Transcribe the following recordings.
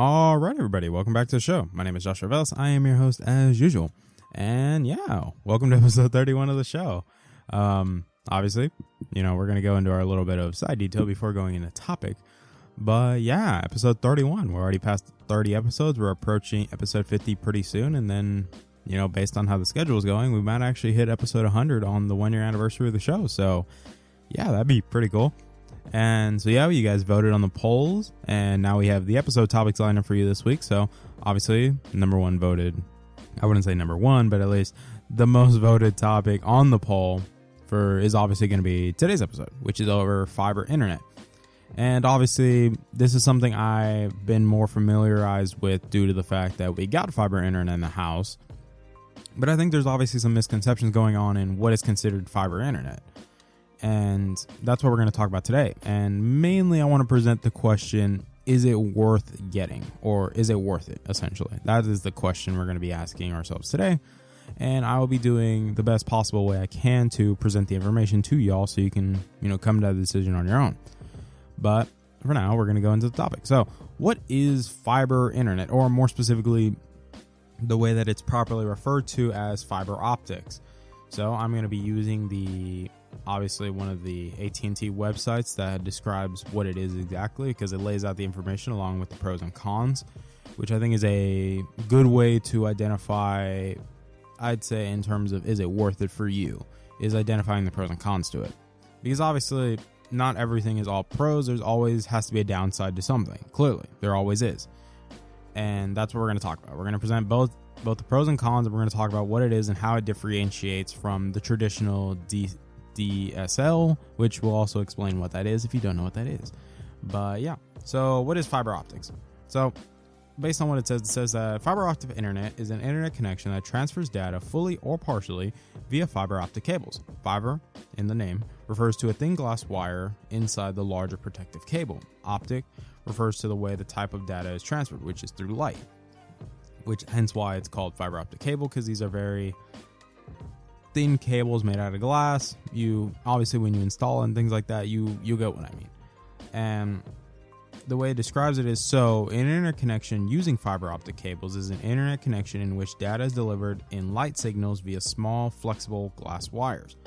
All right, everybody, welcome back to the show. My name is Joshua Velas. I am your host as usual. And yeah, welcome to episode 31 of the show. Obviously, we're going to go into our little bit of side detail before going into topic. But yeah, episode 31. We're already past 30 episodes. We're approaching episode 50 pretty soon. And then, based on how the schedule is going, we might actually hit episode 100 on the 1 year anniversary of the show. So yeah, that'd be pretty cool. And so, yeah, you guys voted on the polls, and now we have the episode topics lined up for you this week. So, obviously, number one voted, I wouldn't say number one, but at least the most voted topic on the poll is obviously going to be today's episode, which is over fiber internet. And obviously, this is something I've been more familiarized with due to the fact that we got fiber internet in the house. But I think there's obviously some misconceptions going on in what is considered fiber internet. And that's what we're going to talk about today. And mainly I want to present the question, is it worth getting, or is it worth it, essentially? That is the question we're going to be asking ourselves today. And I will be doing the best possible way I can to present the information to y'all so you can, come to that decision on your own. But for now, we're going to go into the topic. So what is fiber internet, or more specifically, the way that it's properly referred to as fiber optics? So I'm going to be using obviously one of the AT&T websites that describes what it is exactly, because it lays out the information along with the pros and cons, which I think is a good way to identify, I'd say, in terms of is it worth it for you, is identifying the pros and cons to it. Because obviously not everything is all pros. There's always has to be a downside to something. Clearly, there always is. And that's what we're going to talk about. We're going to present both the pros and cons, and we're going to talk about what it is and how it differentiates from the traditional DSL, which will also explain what that is if you don't know what that is. But yeah, so what is fiber optics? So based on what it says that fiber optic internet is an internet connection that transfers data fully or partially via fiber optic cables. Fiber, in the name, refers to a thin glass wire inside the larger protective cable. Optic refers to the way the type of data is transferred, which is through light, which hence why it's called fiber optic cable, because these are very thin cables made out of glass. You obviously, when you install and things like that, you get what I mean. And the way it describes it is, so an internet connection using fiber optic cables is an internet connection in which data is delivered in light signals via small flexible glass wires.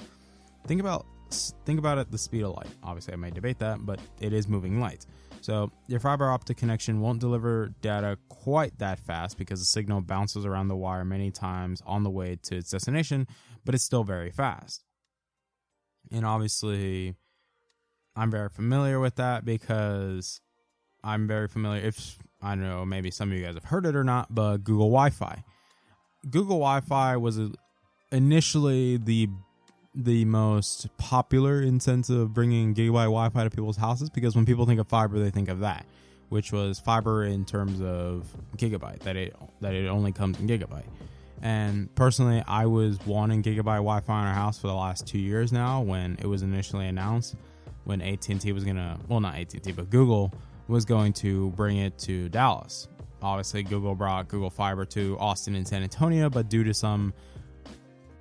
Think about it the speed of light. Obviously I may debate that, but it is moving light. So your fiber optic connection won't deliver data quite that fast because the signal bounces around the wire many times on the way to its destination, but it's still very fast. And obviously, I'm very familiar with that because I'm very familiar, if I don't know, maybe some of you guys have heard it or not, but Google Wi-Fi. Google Wi-Fi was initially the most popular in sense of bringing gigabyte Wi-Fi to people's houses, because when people think of fiber, they think of that, which was fiber in terms of gigabyte, that it only comes in gigabyte. And personally, I was wanting gigabyte Wi-Fi in our house for the last 2 years now, when it was initially announced, when AT&T was gonna, well, not AT&T, but Google was going to bring it to Dallas. Obviously, Google brought Google Fiber to Austin and San Antonio, but due to some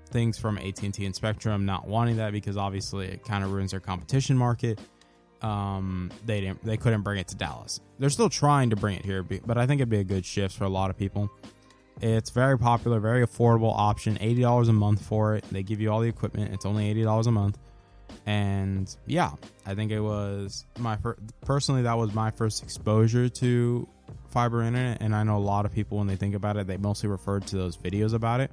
things from AT&T and Spectrum not wanting that, because obviously it kind of ruins their competition market, they couldn't bring it to Dallas. They're still trying to bring it here, but I think it'd be a good shift for a lot of people. It's very popular, very affordable option, $80 a month for it. They give you all the equipment. It's only $80 a month. And yeah, I think it was personally, that was my first exposure to fiber internet. And I know a lot of people, when they think about it, they mostly refer to those videos about it.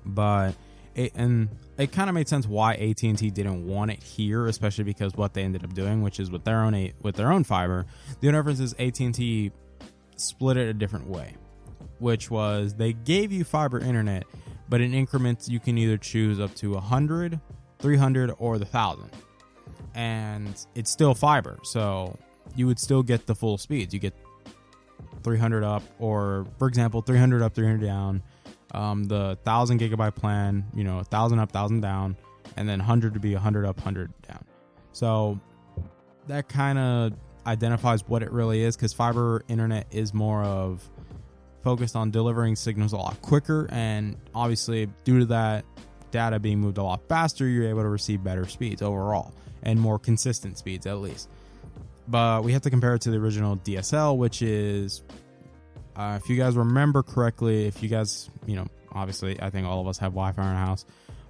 But it kind of made sense why AT&T didn't want it here, especially because what they ended up doing, which is with their own fiber. The only difference is AT&T split it a different way, which was they gave you fiber internet, but in increments you can either choose up to 100, 300, or the 1,000, and it's still fiber, so you would still get the full speeds. You get 300 up, or for example 300 up, 300 down. The 1,000 gigabyte plan, 1,000 up, 1,000 down, and then 100 to be 100 up, 100 down. So that kind of identifies what it really is, because fiber internet is more of focused on delivering signals a lot quicker, and obviously due to that data being moved a lot faster, you're able to receive better speeds overall and more consistent speeds, at least. But we have to compare it to the original DSL, which is, if you guys remember correctly, if you guys, obviously I think all of us have Wi-Fi in our house,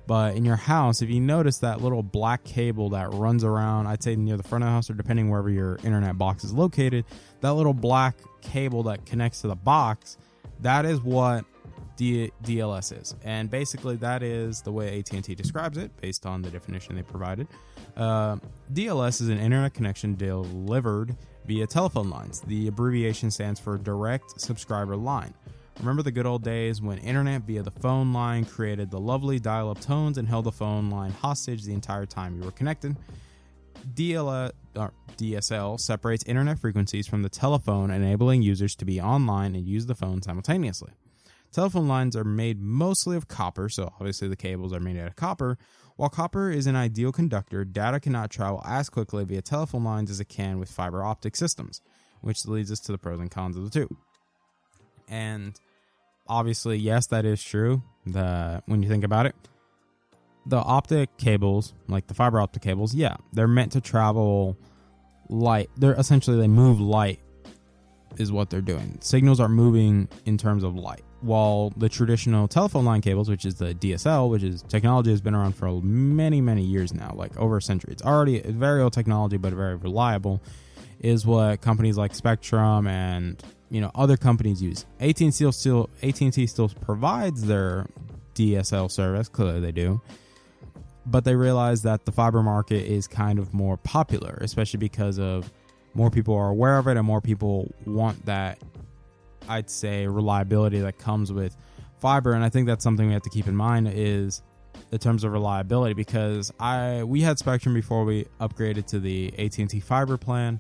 but in your house, if you notice that little black cable that runs around, I'd say near the front of the house or depending wherever your internet box is located, that little black cable that connects to the box, that is what DLS is. And basically that is the way AT&T describes it based on the definition they provided. DLS is an internet connection delivered via telephone lines. The abbreviation stands for Direct Subscriber Line. Remember the good old days when internet via the phone line created the lovely dial-up tones and held the phone line hostage the entire time you were connected? DSL separates internet frequencies from the telephone, enabling users to be online and use the phone simultaneously. Telephone lines are made mostly of copper, so obviously the cables are made out of copper. While copper is an ideal conductor, data cannot travel as quickly via telephone lines as it can with fiber optic systems, which leads us to the pros and cons of the two. And obviously, yes, that is true. When you think about it, the optic cables, like the fiber optic cables, yeah, they're meant to travel light. They move light is what they're doing. Signals are moving in terms of light. While the traditional telephone line cables, which is the DSL, which is technology has been around for many, many years now, like over a century. It's already a very old technology, but very reliable, is what companies like Spectrum and other companies use. AT&T still provides their DSL service. Clearly they do. But they realize that the fiber market is kind of more popular, especially because of more people are aware of it and more people want that, I'd say, reliability that comes with fiber. And I think that's something we have to keep in mind is in terms of reliability, because we had Spectrum before we upgraded to the AT&T fiber plan,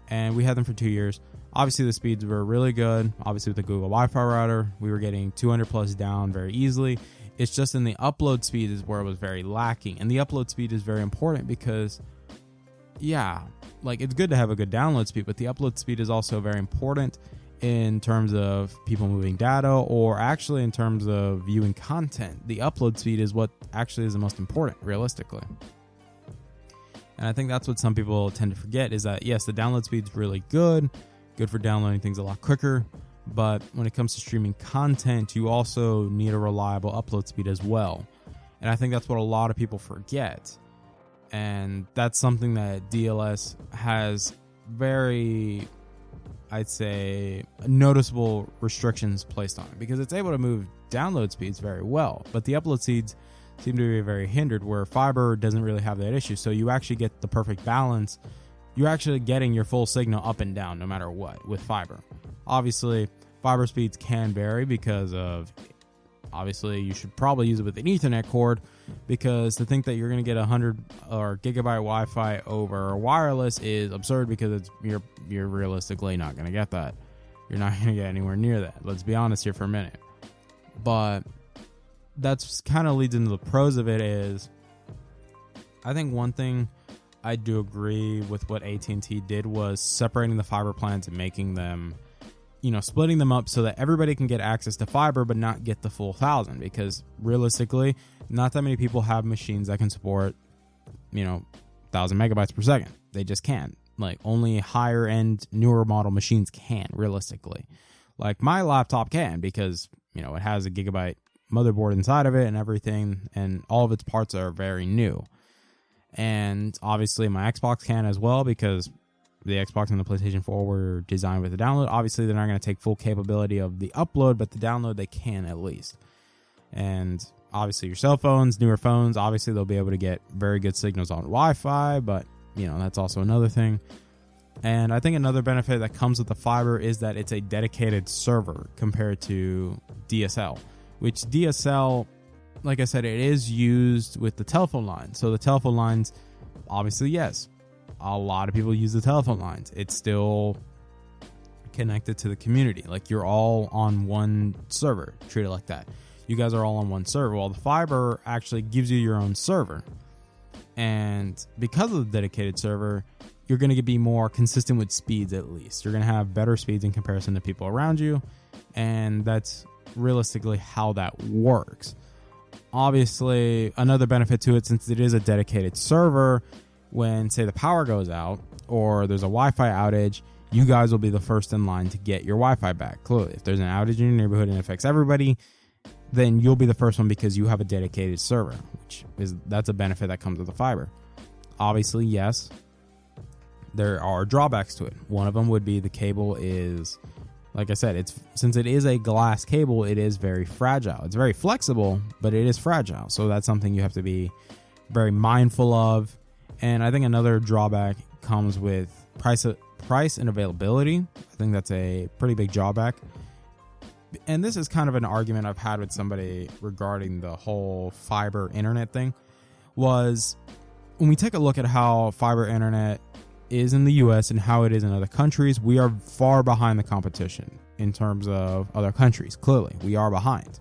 and we had them for 2 years. Obviously the speeds were really good. Obviously with the Google Wi-Fi router, we were getting 200 plus down very easily. It's just in the upload speed is where it was very lacking. And the upload speed is very important because, it's good to have a good download speed, but the upload speed is also very important in terms of people moving data, or actually in terms of viewing content. The upload speed is what actually is the most important, realistically. And I think that's what some people tend to forget is that, yes, the download speed is really good for downloading things a lot quicker. But when it comes to streaming content, you also need a reliable upload speed as well. And I think that's what a lot of people forget. And that's something that DLS has very, I'd say, noticeable restrictions placed on it, because it's able to move download speeds very well, but the upload speeds seem to be very hindered, where fiber doesn't really have that issue. So you actually get the perfect balance. You're actually getting your full signal up and down no matter what with fiber. Obviously, fiber speeds can vary because of, obviously, you should probably use it with an Ethernet cord, because to think that you're going to get 100 or gigabyte Wi-Fi over wireless is absurd, because you're realistically not going to get that. You're not going to get anywhere near that. Let's be honest here for a minute. But that's kind of leads into the pros of it is, I think one thing I do agree with what AT&T did was separating the fiber plans and making them, splitting them up so that everybody can get access to fiber but not get the full 1,000, because realistically, not that many people have machines that can support, 1,000 megabytes per second. They just can't. Like, only higher end, newer model machines can, realistically. Like, my laptop can, because, it has a gigabyte motherboard inside of it and everything, and all of its parts are very new. And obviously my Xbox can as well, because the Xbox and the PlayStation 4 were designed with the download. Obviously, they're not going to take full capability of the upload, but the download they can at least. And obviously your cell phones, newer phones, obviously they'll be able to get very good signals on Wi-Fi, but, that's also another thing. And I think another benefit that comes with the fiber is that it's a dedicated server compared to DSL, which DSL, like I said, it is used with the telephone lines. So the telephone lines, obviously, yes, a lot of people use the telephone lines. It's still connected to the community. Like, you're all on one server, treat it like that. You guys are all on one server. Well, the fiber actually gives you your own server. And because of the dedicated server, you're going to be more consistent with speeds, at least. You're going to have better speeds in comparison to people around you. And that's realistically how that works. Obviously, another benefit to it, since it is a dedicated server, when, say, the power goes out or there's a Wi-Fi outage, you guys will be the first in line to get your Wi-Fi back. Clearly, if there's an outage in your neighborhood and it affects everybody, then you'll be the first one because you have a dedicated server, that's a benefit that comes with the fiber. Obviously, yes, there are drawbacks to it. One of them would be the cable is, like I said, since it is a glass cable, it is very fragile. It's very flexible, but it is fragile. So that's something you have to be very mindful of. And I think another drawback comes with price and availability. I think that's a pretty big drawback. And this is kind of an argument I've had with somebody regarding the whole fiber internet thing, was when we take a look at how fiber internet is in the US and how it is in other countries, we are far behind the competition in terms of other countries. Clearly, we are behind.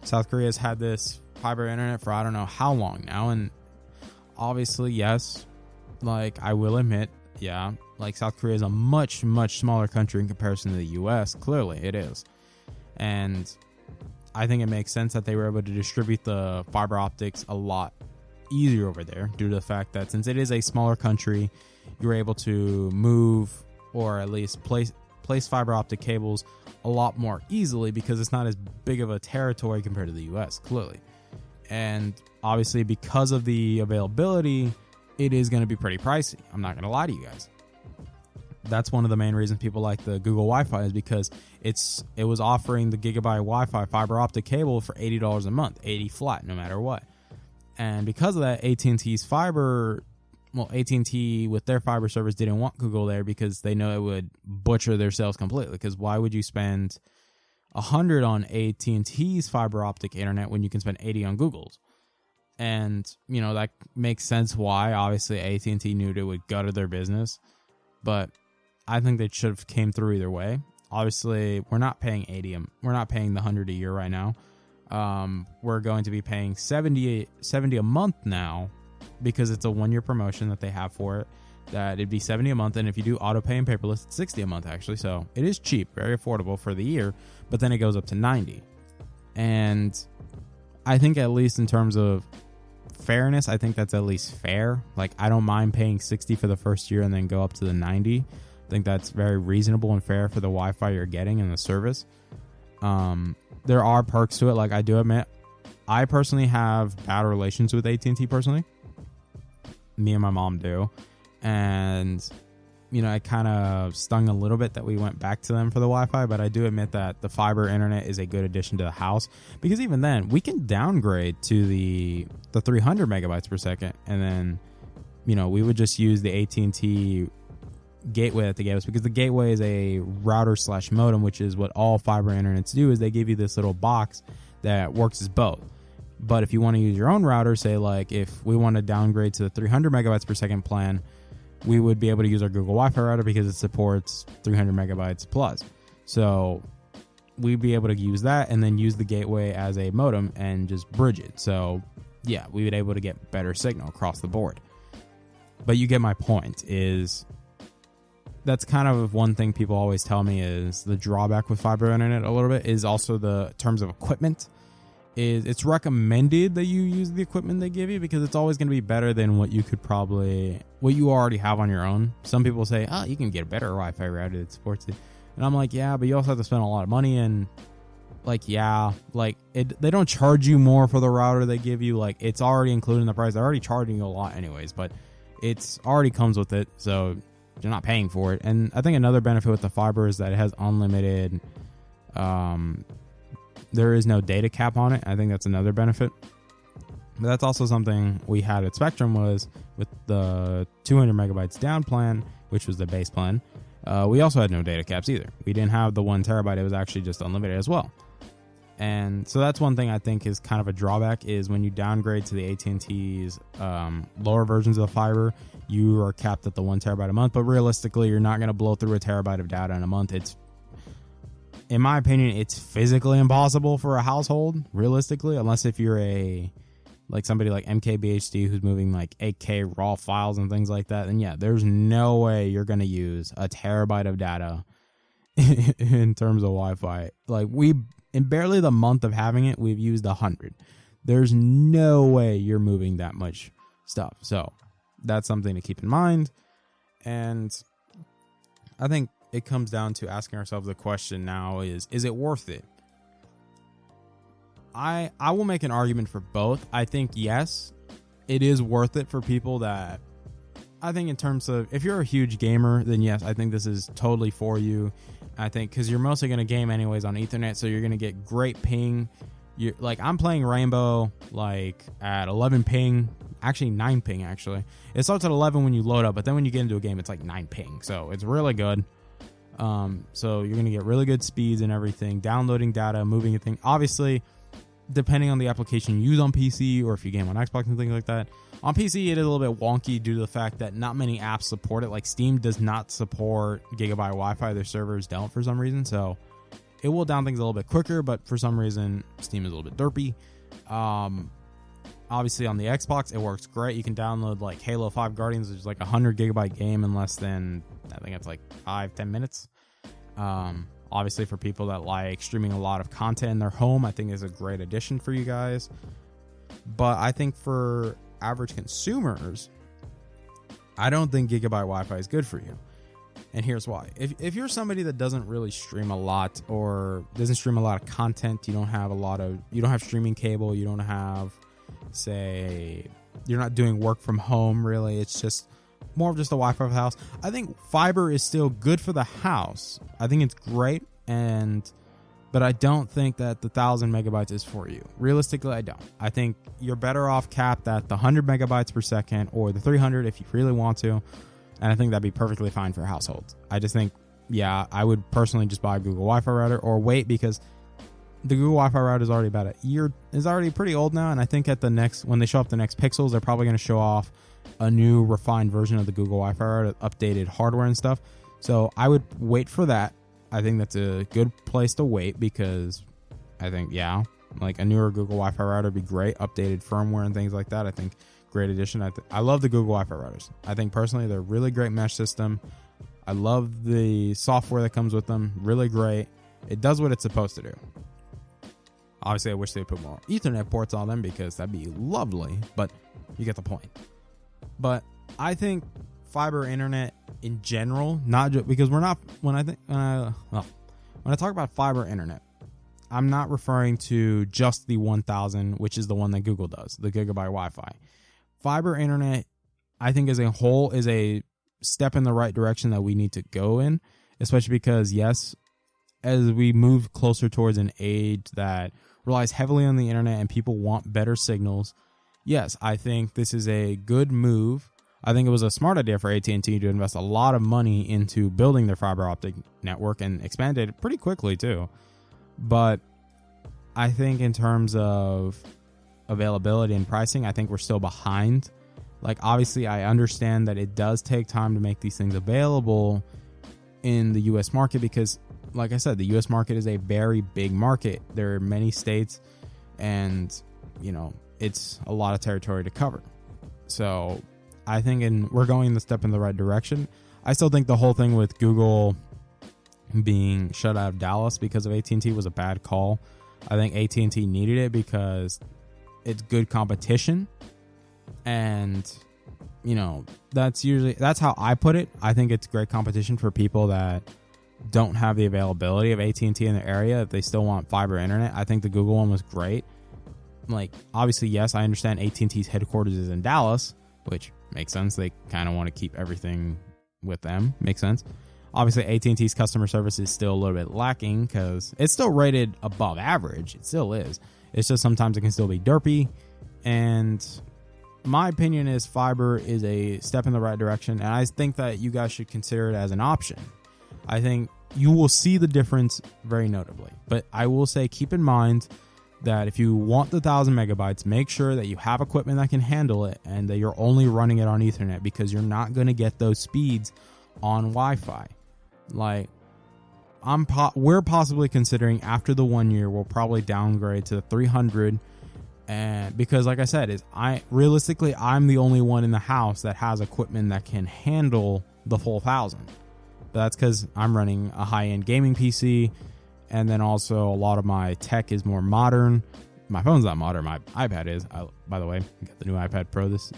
South Korea has had this fiber internet for I don't know how long now, and obviously, yes, like I will admit, yeah, like South Korea is a much, much smaller country in comparison to the US. Clearly, it is. And I think it makes sense that they were able to distribute the fiber optics a lot easier over there due to the fact that since it is a smaller country, you're able to move or at least place fiber optic cables a lot more easily because it's not as big of a territory compared to the US, clearly. And obviously, because of the availability, it is going to be pretty pricey. I'm not going to lie to you guys. That's one of the main reasons people like the Google Wi-Fi is because it was offering the gigabyte Wi-Fi fiber optic cable for $80 a month, 80 flat, no matter what. And because of that, AT&T's fiber, AT&T with their fiber service didn't want Google there because they know it would butcher their sales completely. Because why would you spend $100 on AT&T's fiber optic internet when you can spend $80 on Google's? And that makes sense why. Obviously, AT&T knew it would gutter their business, but I think they should have came through either way. Obviously, we're not paying $80. We're not paying the $100 a year right now. We're going to be paying $70 a month now because it's a 1-year promotion that they have for it. That it'd be $70 a month, and if you do auto pay and paperless, it's $60 a month actually. So it is cheap, very affordable for the year. But then it goes up to $90, and I think at least in terms of fairness, I think that's at least fair. Like I don't mind paying $60 for the first year and then go up to the $90. I think that's very reasonable and fair for the Wi-Fi you're getting and the service. There are perks to it. Like I do admit, I personally have bad relations with AT&T personally. Me and my mom do. And, it kind of stung a little bit that we went back to them for the Wi-Fi, but I do admit that the fiber internet is a good addition to the house because even then we can downgrade to the 300 megabytes per second. And then, we would just use the AT&T gateway that they gave us because the gateway is a router / modem, which is what all fiber internets do, is they give you this little box that works as both. But if you want to use your own router, say like if we want to downgrade to the 300 megabytes per second plan, we would be able to use our Google Wi-Fi router because it supports 300 megabytes plus. So we'd be able to use that and then use the gateway as a modem and just bridge it. So yeah, we would be able to get better signal across the board. But you get my point, is that's kind of one thing people always tell me is the drawback with fiber internet a little bit is also the terms of equipment. Is it's recommended that you use the equipment they give you because it's always going to be better than what you already have on your own. Some people say, you can get a better Wi-Fi router that supports it. And I'm like, yeah, but you also have to spend a lot of money. And they don't charge you more for the router they give you. Like it's already included in the price. They're already charging you a lot anyways, but it's already comes with it. So you're not paying for it. And I think another benefit with the fiber is that it has unlimited, there is no data cap on it. I think that's another benefit. But that's also something we had at Spectrum was with the 200 megabytes down plan, which was the base plan. We also had no data caps either. We didn't have the 1 terabyte. It was actually just unlimited as well. And so that's one thing I think is kind of a drawback is when you downgrade to the AT&T's lower versions of the fiber, you are capped at the 1 terabyte a month. But realistically, you're not going to blow through a terabyte of data in a month. In my opinion, it's physically impossible for a household, realistically, unless if you're somebody like MKBHD who's moving like 8K raw files and things like that. Then yeah, there's no way you're going to use a terabyte of data in terms of Wi-Fi. Like in barely the month of having it, we've used 100. There's no way you're moving that much stuff. So that's something to keep in mind. And I think it comes down to asking ourselves the question now is it worth it? I will make an argument for both. I think, yes, it is worth it for people that, I think in terms of, if you're a huge gamer, then yes, I think this is totally for you. I think because you're mostly going to game anyways on Ethernet, so you're going to get great ping. Like, I'm playing Rainbow like at 11 ping, actually 9 ping actually. It starts at 11 when you load up, but then when you get into a game, it's like 9 ping. So it's really good. So you're going to get really good speeds and everything, downloading data, moving a thing. Obviously, depending on the application you use on PC or if you game on Xbox and things like that. On PC, it is a little bit wonky due to the fact that not many apps support it. Like Steam does not support Gigabyte Wi-Fi. Their servers don't for some reason. So it will down things a little bit quicker, but for some reason, Steam is a little bit derpy. Obviously, on the Xbox, it works great. You can download like Halo 5 Guardians, which is like a 100 gigabyte game in less than, I think it's like 5-10 minutes. Obviously, for people that like streaming a lot of content in their home, I think is a great addition for you guys. But I think for average consumers, I don't think Gigabyte Wi-Fi is good for you. And here's why. If you're somebody that doesn't really stream a lot or doesn't stream a lot of content, you don't have streaming cable, you don't have, say, you're not doing work from home really, it's just more of just a Wi-Fi for the house. I think fiber is still good for the house. I think it's great, but I don't think that the 1,000 megabytes is for you. Realistically, I don't. I think you're better off capped at the 100 megabytes per second or the 300 if you really want to. And I think that'd be perfectly fine for households. I just think, yeah, I would personally just buy a Google Wi-Fi router or wait, because the Google Wi-Fi router is already about a year, is already pretty old now. And I think when they show up the next Pixels, they're probably going to show off a new refined version of the Google Wi-Fi router, updated hardware and stuff. So I would wait for that. I think that's a good place to wait, because I think, yeah, like a newer Google Wi-Fi router would be great. Updated firmware and things like that. I think great addition. I love the Google Wi-Fi routers. I think personally they're a really great mesh system. I love the software that comes with them. Really great. It does what it's supposed to do. Obviously, I wish they would put more Ethernet ports on them, because that'd be lovely, but you get the point. But I think fiber internet in general, not just because when I talk about fiber internet, I'm not referring to just the 1,000, which is the one that Google does, the gigabyte Wi-Fi. Fiber internet, I think as a whole, is a step in the right direction that we need to go in, especially because, yes, as we move closer towards an age that relies heavily on the internet and people want better signals, yes, I think this is a good move. I think it was a smart idea for AT&T to invest a lot of money into building their fiber optic network and expand it pretty quickly too. But I think in terms of availability and pricing, I think we're still behind. Like, obviously, I understand that it does take time to make these things available in the U.S. market because, like I said, the U.S. market is a very big market. There are many states, and, you know, it's a lot of territory to cover. So I think we're going the step in the right direction. I still think the whole thing with Google being shut out of Dallas because of AT&T was a bad call. I think AT&T needed it because it's good competition, and, you know, that's how I put it. I think it's great competition for people that don't have the availability of AT&T in their area if they still want fiber internet. I think the Google one was great. Like, obviously, yes, I understand AT&T's headquarters is in Dallas, which makes sense. They kind of want to keep everything with them. Makes sense. Obviously, AT&T's customer service is still a little bit lacking because it's still rated above average. It still is. It's just sometimes it can still be derpy. And my opinion is fiber is a step in the right direction, and I think that you guys should consider it as an option. I think you will see the difference very notably. But I will say, keep in mind that if you want the 1,000 megabytes, make sure that you have equipment that can handle it and that you're only running it on Ethernet, because you're not going to get those speeds on Wi-Fi. Like, we're possibly considering after the 1 year, we'll probably downgrade to 300, and because, like I said, realistically, I'm the only one in the house that has equipment that can handle the full 1,000. But that's because I'm running a high-end gaming PC, and then also a lot of my tech is more modern. my phone's not modern. My iPad is. By the way, I got the new iPad Pro this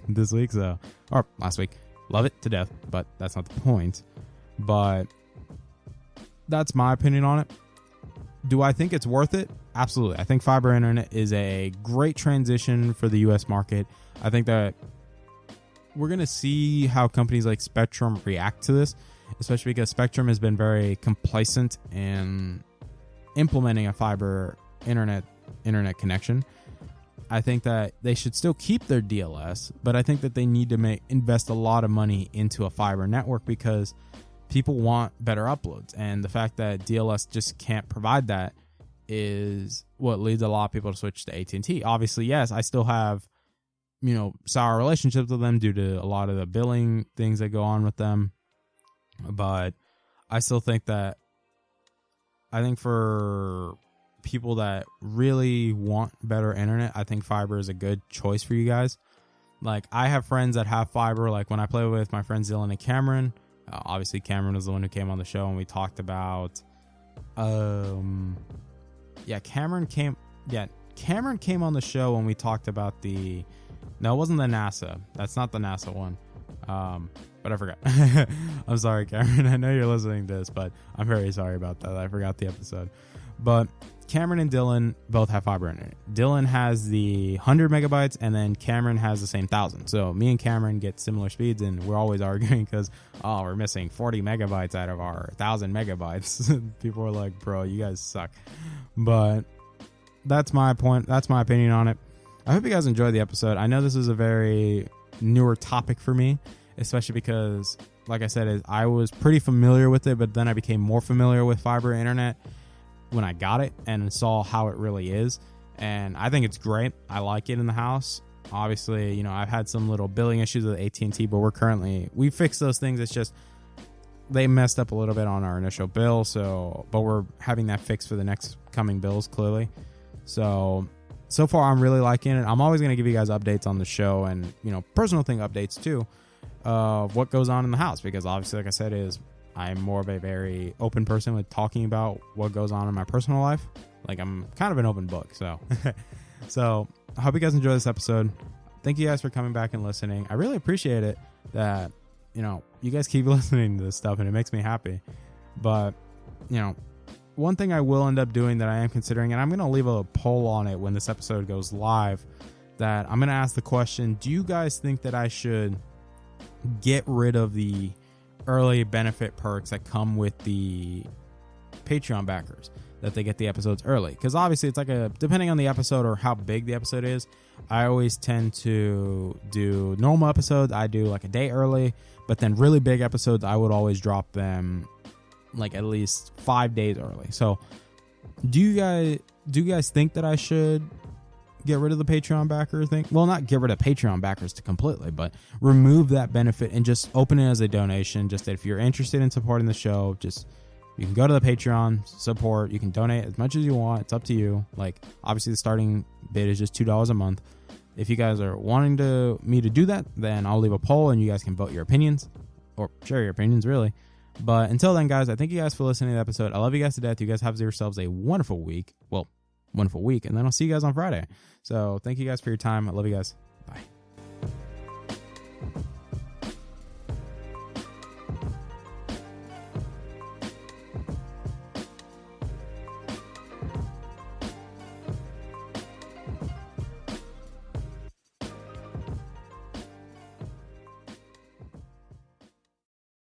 this week, or last week. Love it to death, but that's not the point. But that's my opinion on it. Do I think it's worth it? Absolutely. I think fiber internet is a great transition for the U.S. market. I think that we're going to see how companies like Spectrum react to this, especially because Spectrum has been very complacent in implementing a fiber internet connection. I think that they should still keep their DLS, but I think that they need to invest a lot of money into a fiber network because people want better uploads. And the fact that DLS just can't provide that is what leads a lot of people to switch to AT&T. Obviously, yes, I still have, sour relationships with them due to a lot of the billing things that go on with them. But I still think that, for people that really want better internet, I think fiber is a good choice for you guys. Like, I have friends that have fiber. Like, when I play with my friends Dylan and Cameron, obviously Cameron was the one who came on the show and we talked about Cameron came on the show when we talked about it wasn't the NASA. That's not the NASA one. But I forgot. I'm sorry, Cameron. I know you're listening to this, but I'm very sorry about that. I forgot the episode. But Cameron and Dylan both have fiber internet. Dylan has the 100 megabytes, and then Cameron has the same 1,000. So me and Cameron get similar speeds, and we're always arguing because, we're missing 40 megabytes out of our 1,000 megabytes. People are like, bro, you guys suck. But that's my point. That's my opinion on it. I hope you guys enjoyed the episode. I know this is a very newer topic for me, especially because, like I said, I was pretty familiar with it, but then I became more familiar with fiber internet when I got it and saw how it really is. And I think it's great. I like it in the house. Obviously, I've had some little billing issues with AT&T, but we fixed those things. It's just they messed up a little bit on our initial bill. But we're having that fixed for the next coming bills, clearly. So far I'm really liking it. I'm always going to give you guys updates on the show and, personal thing updates too, of what goes on in the house, because obviously, like I said, I'm more of a very open person with talking about what goes on in my personal life. Like, I'm kind of an open book. So I hope you guys enjoy this episode. Thank you guys for coming back and listening. I really appreciate it that, you guys keep listening to this stuff, and it makes me happy. But, one thing I will end up doing that I am considering, and I'm going to leave a poll on it when this episode goes live, that I'm going to ask the question, do you guys think that I should get rid of the early benefit perks that come with the Patreon backers, that they get the episodes early? Because obviously it's depending on the episode or how big the episode is, I always tend to do normal episodes. I do like a day early, but then really big episodes, I would always drop them like at least 5 days early. So do you guys think that I should get rid of the Patreon backer thing? Well, not get rid of Patreon backers to completely, but remove that benefit and just open it as a donation. Just that if you're interested in supporting the show, you can go to the Patreon support. You can donate as much as you want. It's up to you. Like, obviously the starting bid is just $2 a month. If you guys are wanting me to do that, then I'll leave a poll and you guys can vote your opinions or share your opinions, really. But until then, guys, I thank you guys for listening to the episode. I love you guys to death. You guys have yourselves a wonderful week. Well, wonderful week. And then I'll see you guys on Friday. So thank you guys for your time. I love you guys.